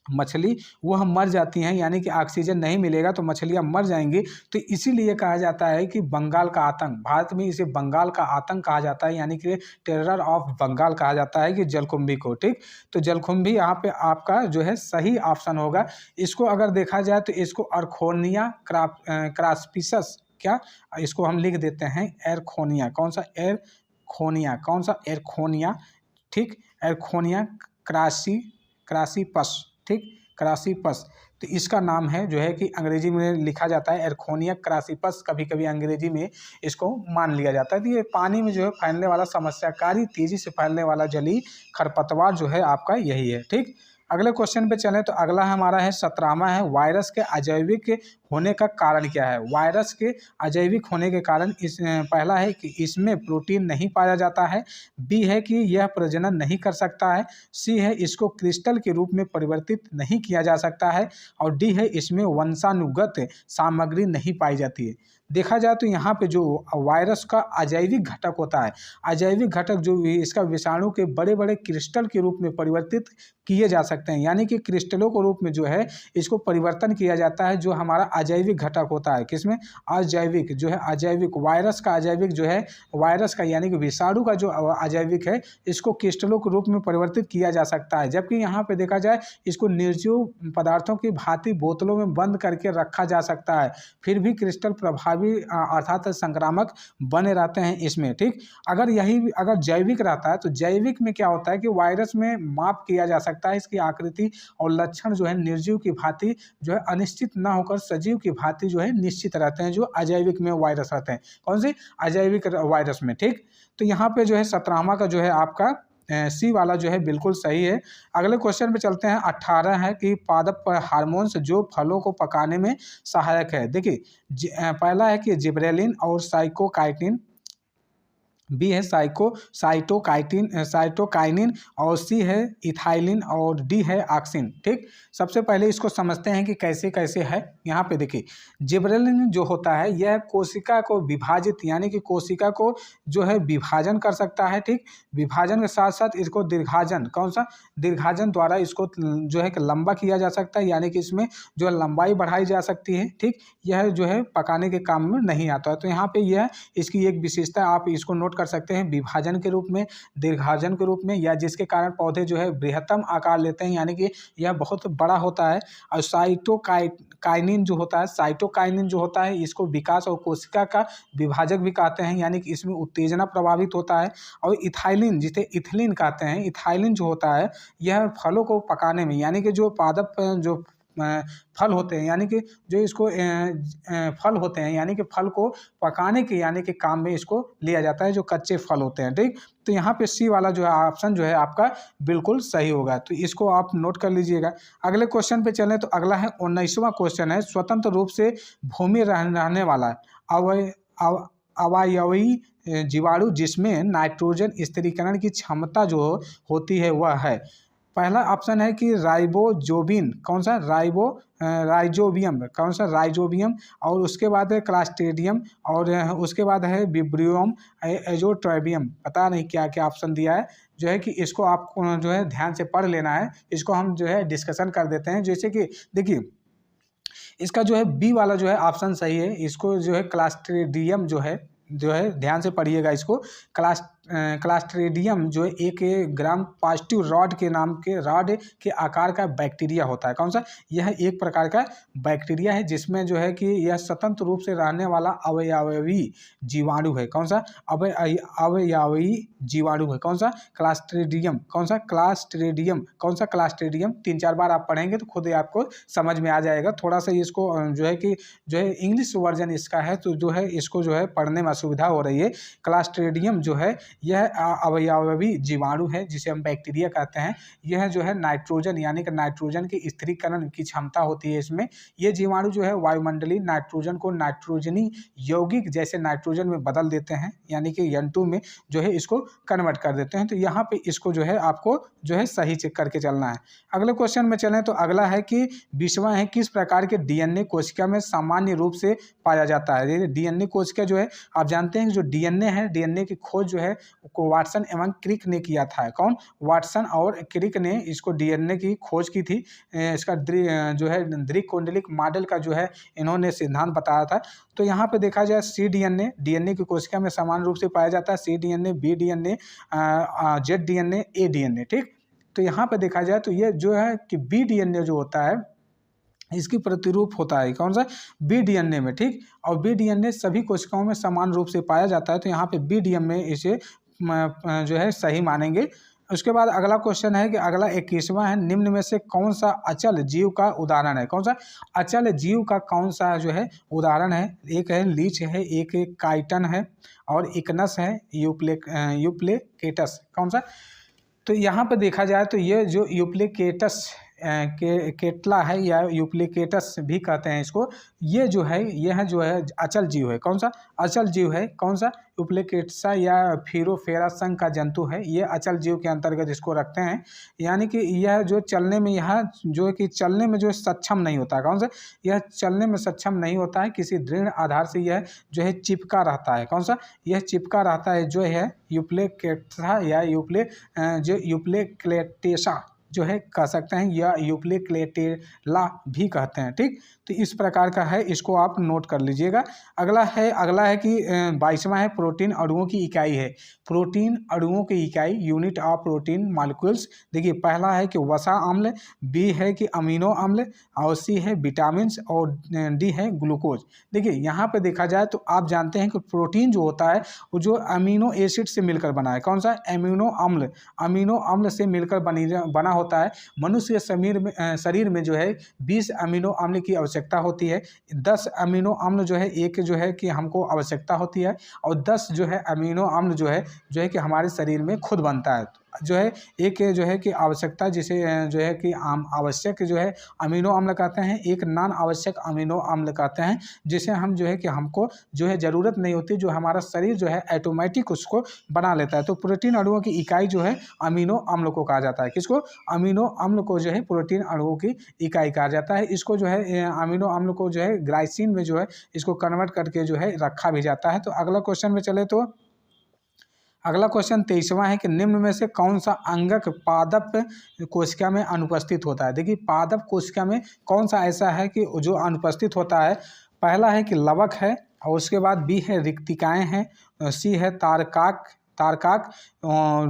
मछली वह मर जाती हैं, यानी कि ऑक्सीजन नहीं मिलेगा तो मछलियां मर जाएंगी। तो इसीलिए कहा जाता है कि बंगाल का आतंक, भारत में इसे बंगाल का आतंक कहा जाता है, यानी कि टेरर ऑफ बंगाल कहा जाता है कि जलकुंभी को, ठीक। तो जलकुंभी यहाँ पे आपका जो है सही ऑप्शन होगा। इसको अगर देखा जाए तो इसको अर्कोनिया क्रासपिसस, क्या इसको हम लिख देते हैं एरखोनिया, कौन सा एरखोनिया, कौन सा एरखोनिया, ठीक, एरखोनिया क्रासीपस, ठीक, क्रासीपस। तो इसका नाम है जो है कि अंग्रेजी में लिखा जाता है एरखोनिया क्रासीपस, कभी कभी अंग्रेजी में इसको मान लिया जाता है। तो ये पानी में जो है फैलने वाला समस्याकारी तेजी से फैलने वाला जलीय खरपतवार जो है आपका यही है, ठीक। अगले क्वेश्चन पे चलें तो अगला हमारा है 17वां है, वायरस के अजैविक होने का कारण क्या है। वायरस के अजैविक होने के कारण पहला है कि इसमें प्रोटीन नहीं पाया जाता है, बी है कि यह प्रजनन नहीं कर सकता है, सी है इसको क्रिस्टल के रूप में परिवर्तित नहीं किया जा सकता है, और डी है इसमें वंशानुगत सामग्री नहीं पाई जाती है। देखा जाए तो यहाँ पे जो वायरस का अजैविक घटक होता है, अजैविक घटक जो इसका विषाणु के बड़े बड़े क्रिस्टल के रूप में परिवर्तित किए जा सकते हैं, यानी कि क्रिस्टलों के रूप में जो है इसको परिवर्तन किया जाता है, जो हमारा अजैविक घटक होता है। किसमें, अजैविक जो है, अजैविक वायरस का अजैविक जो है, वायरस का यानी कि विषाणु का जो अजैविक है इसको क्रिस्टलों के रूप में परिवर्तित किया जा सकता है। जबकि यहाँ पे देखा जाए इसको निर्जीव पदार्थों की भांति बोतलों में बंद करके रखा जा सकता है, फिर भी क्रिस्टल प्रभावी अर्थात संक्रामक बने रहते हैं इसमें, ठीक। अगर जैविक रहता है तो जैविक में क्या होता है कि वायरस में माप किया जा सकता है, इसकी आकृति और लक्षण जो है निर्जीव की भांति जो है अनिश्चित ना होकर सजीव की भांति जो है निश्चित रहते हैं, जो अजैविक में वायरस रहते हैं। कौन से, अजैविक वायरस में, ठीक। तो यहाँ पे जो है 17वां का जो है आपका सी वाला जो है बिल्कुल सही है। अगले क्वेश्चन पे चलते हैं। 18 है कि पादप हार्मोन्स जो फलों को पकाने में सहायक है। देखिए पहला है कि जिब्रेलिन और साइकोकाइटिन, बी है साइटोकाइनिन और सी है इथाइलिन और डी है ऑक्सिन। ठीक, सबसे पहले इसको समझते हैं कि कैसे कैसे है। यहाँ पे देखिए, जिबरेलिन जो होता है यह कोशिका को विभाजित यानी कि कोशिका को जो है विभाजन कर सकता है। ठीक, विभाजन के साथ साथ इसको दीर्घाजन, कौन सा दीर्घाजन द्वारा इसको जो है कि लंबा किया जा सकता है, यानी कि इसमें जो है लंबाई बढ़ाई जा सकती है। ठीक, यह जो है पकाने के काम में नहीं आता है। तो यहाँ पे यह इसकी एक विशेषता आप इसको नोट कर सकते हैं, विभाजन के रूप में, दीर्घाजन के रूप में, या जिसके कारण पौधे जो है बृहत्तम आकार लेते हैं, यानी कि यह बहुत बड़ा होता है। और साइटोकाइनिन जो होता है इसको विकास और कोशिका का विभाजक भी कहते हैं, यानी कि इसमें उत्तेजना प्रभावित होता है। और इथाइलिन, जिसे इथिलीन कहते हैं, इथाइलिन जो होता है यह फलों को पकाने में, यानी कि जो पादप जो फल होते हैं, यानी कि जो इसको फल होते हैं, यानी कि फल को पकाने के यानी कि काम में इसको लिया जाता है, जो कच्चे फल होते हैं। ठीक, तो यहाँ पे सी वाला जो है ऑप्शन जो है आपका बिल्कुल सही होगा, तो इसको आप नोट कर लीजिएगा। अगले क्वेश्चन पे चलें तो अगला है 19वां क्वेश्चन है, स्वतंत्र रूप से भूमि रहने वाला अवयवी जीवाणु जिसमें नाइट्रोजन स्थिरीकरण की क्षमता जो होती है वह है। पहला ऑप्शन है कि राइबोजोबिन, कौन सा राइजोबियम, कौन सा राइजोबियम, और उसके बाद है क्लास्ट्रीडियम, और उसके बाद है विब्रियम एजोट्राइबियम। पता नहीं क्या क्या ऑप्शन दिया है, जो है कि इसको आपको जो है ध्यान से पढ़ लेना है। इसको हम जो है डिस्कशन कर देते हैं। जैसे कि देखिए, इसका जो है बी वाला जो है ऑप्शन सही है। इसको जो है क्लास्ट्रीडियम जो है ध्यान से पढ़िएगा इसको। क्लास्ट्रीडियम जो है एक ग्राम पॉजिटिव रॉड के आकार का बैक्टीरिया होता है। कौन सा? यह एक प्रकार का बैक्टीरिया है जिसमें जो है कि यह स्वतंत्र रूप से रहने वाला अवयवी जीवाणु है। कौन सा? अवयवी जीवाणु है। कौन सा? क्लास्ट्रीडियम। कौन सा? क्लास्ट्रीडियम। कौन सा? क्लास्ट्रीडियम। 3-4 बार आप पढ़ेंगे तो खुद ही आपको समझ में आ जाएगा। थोड़ा सा इसको जो है कि इंग्लिश वर्जन इसका है, तो जो है इसको जो है पढ़ने में असुविधा हो रही है। क्लास्ट्रीडियम जो है यह अवयवी जीवाणु है जिसे हम बैक्टीरिया कहते हैं। यह जो है नाइट्रोजन यानी कि नाइट्रोजन की स्थिरीकरण की क्षमता होती है इसमें। ये जीवाणु जो है वायुमंडलीय नाइट्रोजन को नाइट्रोजनी यौगिक जैसे नाइट्रोजन में बदल देते हैं, यानी कि N2 में जो है इसको कन्वर्ट कर देते हैं। तो यहाँ पे इसको जो है आपको जो है सही चेक करके चलना है। अगले क्वेश्चन में चलें तो अगला है कि 20वां है, किस प्रकार के DNA कोशिका में सामान्य रूप से पाया जाता है। DNA कोशिका जो है आप जानते हैं, जो DNA है, DNA की खोज जो है को वाटसन एवं क्रिक ने किया था। कौन? वाटसन और क्रिक ने इसको DNA की खोज की थी। इसका जो है द्विकुंडलिक मॉडल का जो है इन्होंने सिद्धांत बताया था। तो यहाँ पे देखा जाए DNA की कोशिका में समान रूप से पाया जाता है। cDNA, bDNA, zDNA, aDNA। ठीक, तो यहाँ पे देखा जाए तो ये जो है कि bDNA जो होता है इसकी प्रतिरूप होता है। कौन सा? bDNA में। ठीक, और bDNA सभी कोशिकाओं में समान रूप से पाया जाता है, तो यहाँ पे bDNA में इसे जो है सही मानेंगे। उसके बाद अगला क्वेश्चन है कि अगला 21वां है, निम्न में से कौन सा अचल जीव का उदाहरण है। कौन सा अचल जीव का कौन सा जो है उदाहरण है? एक है लीच है, एक काइटन है, और इकनस है, यूप्लेकेटस। कौन सा? तो यहाँ पे देखा जाए तो ये जो यूप्लेकेटस केटला है या यूप्लिकेटस भी कहते हैं इसको, ये जो है अचल जीव है। कौन सा? अचल जीव है। कौन सा? यूप्लिकेटसा या फिरोफेरा संघ का जंतु है। ये अचल जीव के अंतर्गत इसको रखते हैं, यानी कि यह जो चलने में चलने में जो सक्षम नहीं होता। कौन सा? यह चलने में सक्षम नहीं होता है, किसी दृढ़ आधार से यह जो है चिपका रहता है। कौन सा? यह चिपका रहता है जो है यूप्लिकेटसा या यूप्लिकेटेसा जो है कह सकते हैं, या यूप्लिकेटेला भी कहते हैं। ठीक, तो इस प्रकार का है, इसको आप नोट कर लीजिएगा। अगला है कि 22वां है, प्रोटीन अणुओं की इकाई है। प्रोटीन अणुओं की इकाई, यूनिट ऑफ प्रोटीन मॉलिक्यूल्स। देखिए, पहला है कि वसा अम्ल, बी है कि अमीनो अम्ल, और सी है विटामिन, और डी है ग्लूकोज। देखिए, यहाँ पे देखा जाए तो आप जानते हैं कि प्रोटीन जो होता है वो जो अमीनो एसिड से मिलकर बना है। कौन सा? अमीनो अम्ल से मिलकर बना होता है। मनुष्य शरीर में जो है 20 अमीनो अम्ल की आवश्यकता होती है। 10 अमीनो अम्ल जो है कि हमको आवश्यकता होती है, और 10 जो है अमीनो अम्ल जो है कि हमारे शरीर में खुद बनता है। जो है एक जो है कि आवश्यकता जिसे जो है कि आवश्यक जो है अमीनो अम्ल कहते हैं, एक नॉन आवश्यक अमीनो अम्ल कहते हैं, जिसे हम जो है कि हमको जो है ज़रूरत नहीं होती, जो हमारा शरीर जो है ऑटोमेटिक उसको बना लेता है। तो प्रोटीन अणुओं की इकाई जो है अमीनो अम्ल को कहा जाता है। किसको? अमीनो अम्ल को जो है प्रोटीन अणुओं की इकाई कहा जाता है। इसको जो है अमीनो अम्ल को जो है ग्लाइसिन में जो है इसको कन्वर्ट करके जो है रखा भी जाता है। तो अगला क्वेश्चन में चले तो अगला क्वेश्चन 23वां है कि निम्न में से कौन सा अंगक पादप कोशिका में अनुपस्थित होता है। देखिए पादप कोशिका में कौन सा ऐसा है कि जो अनुपस्थित होता है। पहला है कि लवक है, और उसके बाद बी है रिक्तिकाएँ हैं, सी है तारकाक तारकाक,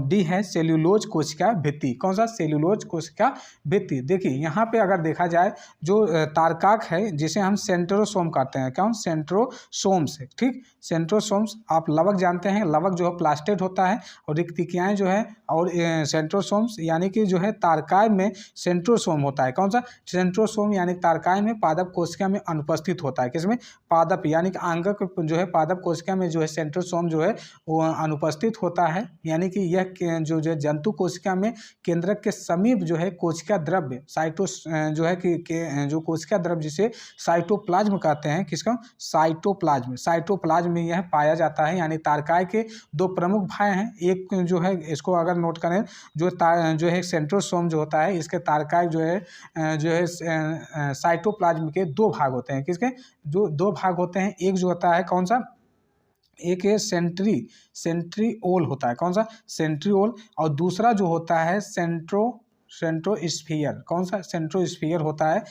डी है सेल्यूलोज कोशिका भित्ति। कौन सा? सेल्यूलोज कोशिका भित्ति। देखिए यहाँ पे अगर देखा जाए जो तारकाक है जिसे हम सेंट्रोसोम कहते हैं। कौन? सेंट्रोसोम्स। ठीक, सेंट्रोसोम्स। आप लवक जानते हैं, लवक जो है प्लास्टेड होता है, और रिक्तिकाएँ जो है और सेंट्रोसोम्स यानी कि जो है तारकाय में सेंट्रोसोम होता है। कौन सा? सेंट्रोसोम यानी तारकाय में पादप कोशिका में अनुपस्थित होता है। किसमें? पादप यानी कि अंगक जो है पादप कोशिका में जो है सेंट्रोसोम जो है वो अनुपस्थित होता है। यानी कि यह जो जंतु कोशिका में केंद्रक के समीप जो है कोशिका द्रव्य जो है कि जो कोशिका द्रव्य जिसे साइटोप्लाज्म कहते हैं। किसका? साइटोप्लाज्म। साइटोप्लाज्म में यह पाया जाता है। यानी तारकाय के दो प्रमुख भाग हैं। एक जो है इसको अगर नोट करें जो है सेंट्रोसोम जो होता है, इसके तारकाय जो है साइटोप्लाज्म के दो भाग होते हैं। किसके? जो दो भाग होते हैं। एक जो होता है कौन सा? एक है सेंट्रीओल होता है। कौन सा? सेंट्रीओल। और दूसरा जो होता है सेंट्रोस्फियर। कौन सा? सेंट्रोस्फियर होता है।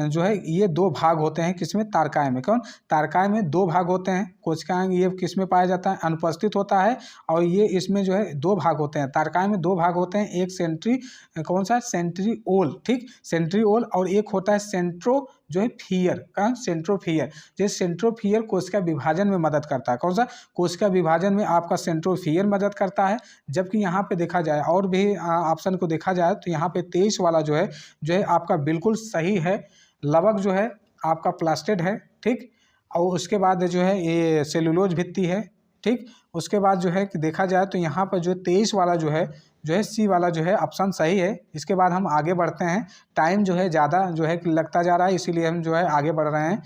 जो है ये दो भाग होते हैं। किसमें? तारकाय में। कौन? तारकाय में दो भाग होते हैं। कोशिकाएं ये किस में पाया जाता है? अनुपस्थित होता है। और ये इसमें जो है दो भाग होते हैं। तारकाय में दो भाग होते हैं। एक कौन सा? सेंट्रीओल। ठीक, सेंट्रीओल। और एक होता है जो है फियर। कहाँ? सेंट्रोफियर। जैसे सेंट्रोफियर कोशिका विभाजन में मदद करता है। कौन सा? कोशिका विभाजन में आपका सेंट्रोफियर मदद करता है। जबकि यहाँ पे देखा जाए और भी ऑप्शन को देखा जाए तो यहाँ पे 23 वाला जो है आपका बिल्कुल सही है। लवक जो है आपका प्लास्टेड है। ठीक, और उसके बाद जो है ये सेलुलोज भित्ति है। ठीक, उसके बाद जो है कि देखा जाए तो यहाँ पर जो 23 वाला जो है सी वाला जो है ऑप्शन सही है। इसके बाद हम आगे बढ़ते हैं। टाइम जो है ज़्यादा जो है कि लगता जा रहा है, इसीलिए हम जो है आगे बढ़ रहे हैं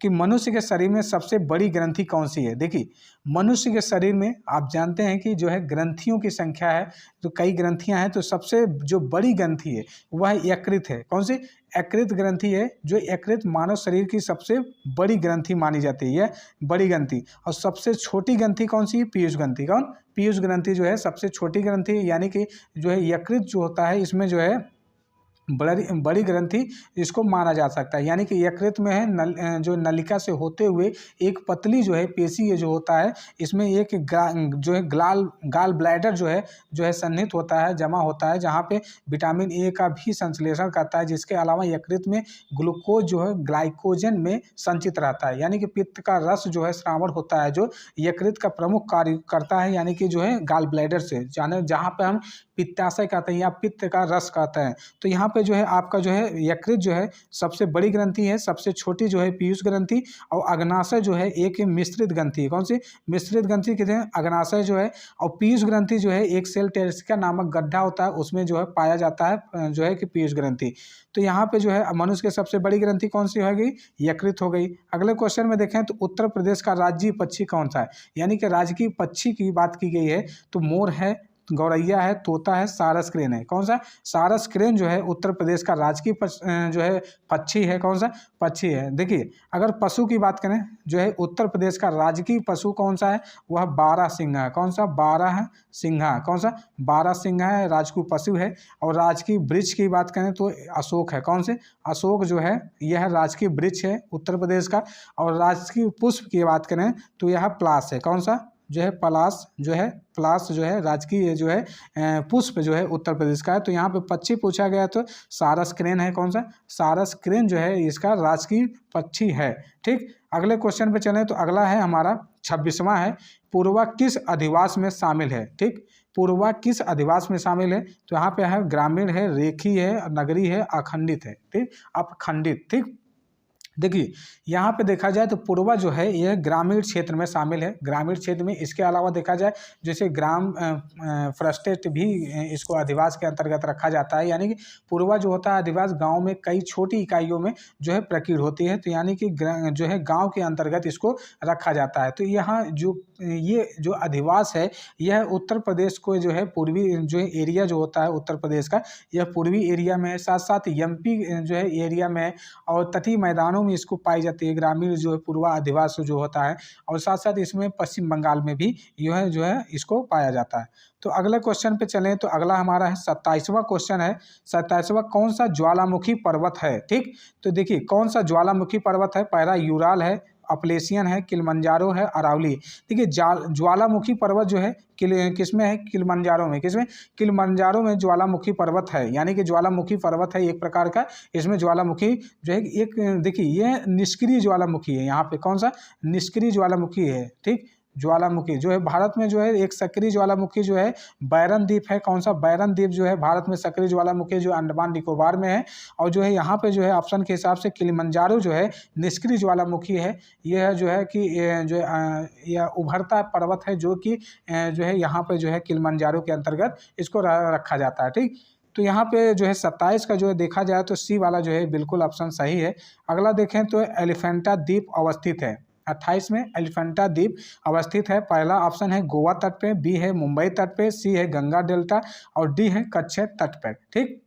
कि मनुष्य के शरीर में सबसे बड़ी ग्रंथि कौन सी है। देखिए मनुष्य के शरीर में आप जानते हैं कि जो है ग्रंथियों की संख्या है, तो कई ग्रंथियां हैं। तो सबसे जो बड़ी ग्रंथि है वह यकृत है। कौन सी? यकृत ग्रंथि है। जो यकृत मानव शरीर की सबसे बड़ी ग्रंथि मानी जाती है, बड़ी ग्रंथि। और सबसे छोटी ग्रंथि कौन सी है? पीयूष ग्रंथि। कौन? पीयूष ग्रंथि जो है सबसे छोटी ग्रंथि। यानी कि जो है यकृत जो होता है इसमें जो है बड़ी ग्रंथि इसको माना जा सकता है। यानी कि यकृत में है जो नलिका से होते हुए एक पतली जो है पेशी जो होता है, इसमें एक जो है गाल ब्लैडर जो है सन्निहित होता है, जमा होता है, जहाँ पे विटामिन ए का भी संश्लेषण करता है। जिसके अलावा यकृत में ग्लूकोज जो है ग्लाइकोजन में संचित रहता है। यानी कि पित्त का रस जो है श्रावण होता है, जो यकृत का प्रमुख कार्य करता है। यानी कि जो है गाल ब्लैडर से जहाँ पे हम पित्ताशय कहते हैं या पित्त का रस कहते हैं। तो यहाँ पे जो है आपका जो है यकृत जो है सबसे बड़ी ग्रंथि है। सबसे छोटी जो है पीयूष ग्रंथि। और अग्नाशय जो है एक मिश्रित ग्रंथि है। कौन सी? मिश्रित ग्रंथि कहते हैं अग्नाशय जो है। और पीयूष ग्रंथि जो है एक सेल टेरेसिका नामक गड्ढा होता है, उसमें जो है पाया जाता है जो है कि पीयूष ग्रंथि। तो यहाँ पे जो है मनुष्य की सबसे बड़ी ग्रंथि कौन सी हो गई? यकृत हो गई। अगले क्वेश्चन में देखें तो उत्तर प्रदेश का राज्य पक्षी कौन सा है। यानी कि राजकीय पक्षी की बात की गई है तो मोर है, गौरैया है, तोता है, सारस क्रेन है। कौन सा? सारस क्रेन जो है उत्तर प्रदेश का राजकीय जो है पक्षी है। कौन सा? पक्षी है। देखिए अगर पशु की बात करें जो है उत्तर प्रदेश का राजकीय पशु कौन सा है? वह बारहसिंघा है। कौन सा? बारहसिंघा। कौन सा? बारहसिंघा है, राजकीय पशु है। और राजकीय वृक्ष की बात करें तो अशोक है। कौन से? अशोक जो है यह राजकीय वृक्ष है उत्तर प्रदेश का। और राजकीय पुष्प की बात करें तो यह पलाश है। कौन सा? जो है पलाश जो है राजकीय जो है पुष्प जो है उत्तर प्रदेश का है। तो यहाँ पे पक्षी पूछा गया तो सारस क्रेन है। कौन सा? सारस क्रेन जो है इसका राजकीय पक्षी है। ठीक, अगले क्वेश्चन पे चलें तो अगला है हमारा 26वां है। पूर्वा किस अधिवास में शामिल है। ठीक, पूर्वा किस अधिवास में शामिल है? तो यहाँ पे है ग्रामीण है, रेखी है, नगरी है, अखंडित है। ठीक, अपखंडित। ठीक, देखिए यहाँ पे देखा जाए तो पूर्वा जो है यह ग्रामीण क्षेत्र में शामिल है, ग्रामीण क्षेत्र में। इसके अलावा देखा जाए जैसे ग्राम फॉरेस्ट भी इसको अधिवास के अंतर्गत रखा जाता है, यानी कि पूर्वा जो होता है अधिवास गांव में कई छोटी इकाइयों में जो है प्रकीर्ण होती है, तो यानी कि जो है गांव के अंतर्गत इसको रखा जाता है। तो यहाँ जो ये जो अधिवास है यह उत्तर प्रदेश को जो है पूर्वी जो है एरिया जो होता है उत्तर प्रदेश का, यह पूर्वी एरिया में है, साथ साथ एमपी जो है एरिया में और तटीय मैदानों में इसको पाई जाती है, ग्रामीण जो है पूर्वा अधिवास जो होता है, और साथ साथ इसमें पश्चिम बंगाल में भी यह जो है इसको पाया जाता है। तो अगले क्वेश्चन पे चलें तो अगला हमारा है 27वां क्वेश्चन है। 27वां कौन सा ज्वालामुखी पर्वत है? ठीक, तो देखिए कौन सा ज्वालामुखी पर्वत है। पहला यूराल है, अपलेशियन है, किलिमंजारो है, अरावली। देखिए ज्वालामुखी पर्वत जो है किसमें है? किलिमंजारो में। किसमें? किलिमंजारो में ज्वालामुखी पर्वत है, यानी कि ज्वालामुखी पर्वत है एक प्रकार का। इसमें ज्वालामुखी जो है एक देखिए ये निष्क्रिय ज्वालामुखी है, यहाँ पे कौन सा? निष्क्रिय ज्वालामुखी है। ठीक, ज्वालामुखी जो है भारत में जो है एक सक्रिय ज्वालामुखी जो है बैरन द्वीप है। कौन सा? बैरन द्वीप जो है भारत में सक्रिय ज्वालामुखी जो अंडमान निकोबार में है, और जो है यहाँ पे जो है ऑप्शन के हिसाब से किलिमंजारो जो है निष्क्रिय ज्वालामुखी है। यह जो है कि जो यह उभरता पर्वत है जो कि जो है यहाँ पे जो है किलिमंजारो के अंतर्गत इसको रखा जाता है। ठीक, तो यहाँ पे जो है 27 का जो है देखा जाए तो सी वाला जो है बिल्कुल ऑप्शन सही है। अगला देखें तो एलिफेंटा द्वीप अवस्थित है। 28 में एलिफेंटा द्वीप अवस्थित है। पहला ऑप्शन है गोवा तट पे, बी है मुंबई तट पे, सी है गंगा डेल्टा, और डी है कच्छ तट पर। ठीक,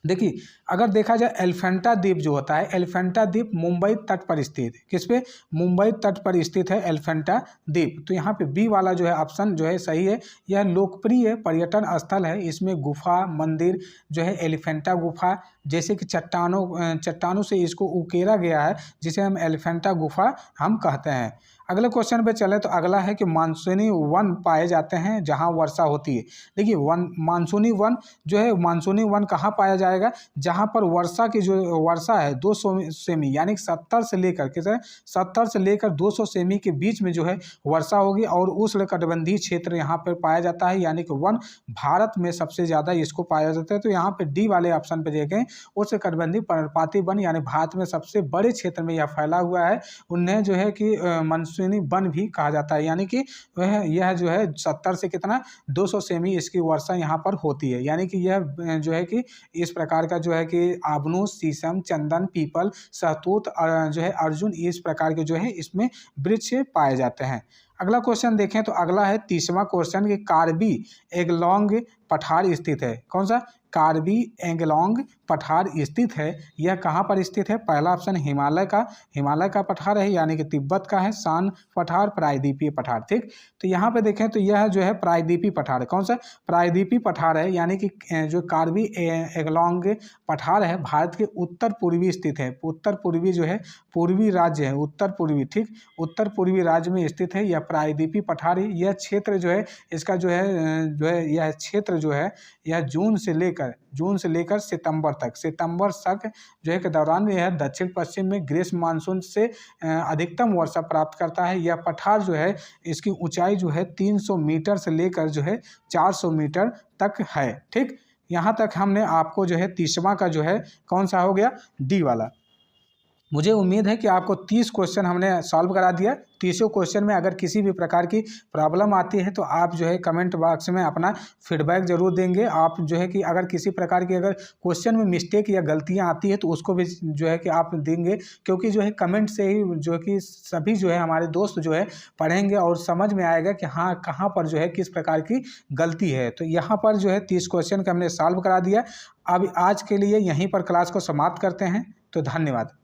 देखिए अगर देखा जाए एलिफेंटा द्वीप जो होता है, एलिफेंटा द्वीप मुंबई तट पर स्थित है। किस पे? मुंबई तट पर स्थित है एलिफेंटा द्वीप। तो यहाँ पे बी वाला जो है ऑप्शन जो है सही है। यह लोकप्रिय पर्यटन स्थल है। इसमें गुफा मंदिर जो है एलिफेंटा गुफा, जैसे कि चट्टानों से इसको उकेरा गया है, जिसे हम एलिफेंटा गुफा हम कहते हैं। अगले क्वेश्चन पे चले तो अगला है कि मानसूनी वन पाए जाते हैं जहां वर्षा होती है। देखिए मानसूनी वन जो है, मानसूनी वन कहाँ पाया जाएगा? जहां पर वर्षा की जो वर्षा है 200 सेमी, यानी 70 से लेकर कितने? 70 से लेकर 200 सेमी के बीच में जो है वर्षा होगी, और उष्णकटिबंधीय क्षेत्र यहाँ पर पाया जाता है, यानी कि वन भारत में सबसे ज़्यादा इसको पाया जाता है। तो यहाँ पे डी वाले ऑप्शन पे देखें, उष्णकटिबंधीय पर्णपाती वन, यानी भारत में सबसे बड़े क्षेत्र में यह फैला हुआ है, उन्हें जो है कि मानसूनी वन भी कहा जाता है। यानी कि वह यह जो है 70 से कितना 200 सेमी इसकी वर्षा यहाँ पर होती है। यानी कि यह जो है कि इस प्रकार का जो है कि आबनू, शीशम, चंदन, पीपल, सहतूत और जो है अर्जुन, इस प्रकार के जो है इसमें वृक्ष पाए जाते हैं। अगला क्वेश्चन देखें तो अगला है 30वां क्वेश्चन कि कार्बी एंगलोंग पठार स्थित है। कौन सा? कार्बी एंगलोंग पठार स्थित है। यह कहाँ पर स्थित है? पहला ऑप्शन हिमालय का पठार है, यानी कि तिब्बत का है। शान पठार, प्रायद्वीपीय पठार। ठीक, तो यहाँ पे देखें तो यह जो है प्रायद्वीपीय पठार है। कौन सा? प्रायद्वीपीय पठार है, यानी कि जो कार्बी एंगलोंग पठार है भारत के उत्तर पूर्वी स्थित है। उत्तर पूर्वी जो है पूर्वी राज्य है, उत्तर पूर्वी। ठीक, उत्तर पूर्वी राज्य में स्थित है यह प्रायद्वीपीय पठार है। यह क्षेत्र जो है इसका जो है यह क्षेत्र जो है यह जून से लेकर सितंबर तक जो है के दौरान यह दक्षिण पश्चिम में ग्रीष्म मानसून से अधिकतम वर्षा प्राप्त करता है। यह पठार जो है इसकी ऊंचाई जो है 300 मीटर से लेकर जो है 400 मीटर तक है। ठीक, यहाँ तक हमने आपको जो है 30वां का जो है कौन सा हो गया? डी वाला। मुझे उम्मीद है कि आपको 30 क्वेश्चन हमने सॉल्व करा दिया। 30 क्वेश्चन में अगर किसी भी प्रकार की प्रॉब्लम आती है तो आप जो है कमेंट बॉक्स में अपना फीडबैक ज़रूर देंगे। आप जो है कि अगर किसी प्रकार की अगर क्वेश्चन में मिस्टेक या गलतियां आती है तो उसको भी जो है कि आप देंगे, क्योंकि जो है कमेंट से ही जो है कि सभी जो है हमारे दोस्त जो है पढ़ेंगे और समझ में आएगा कि हाँ कहाँ पर जो है किस प्रकार की गलती है। तो यहाँ पर जो है 30 क्वेश्चन का हमने सॉल्व करा दिया। अब आज के लिए यहीं पर क्लास को समाप्त करते हैं। तो धन्यवाद।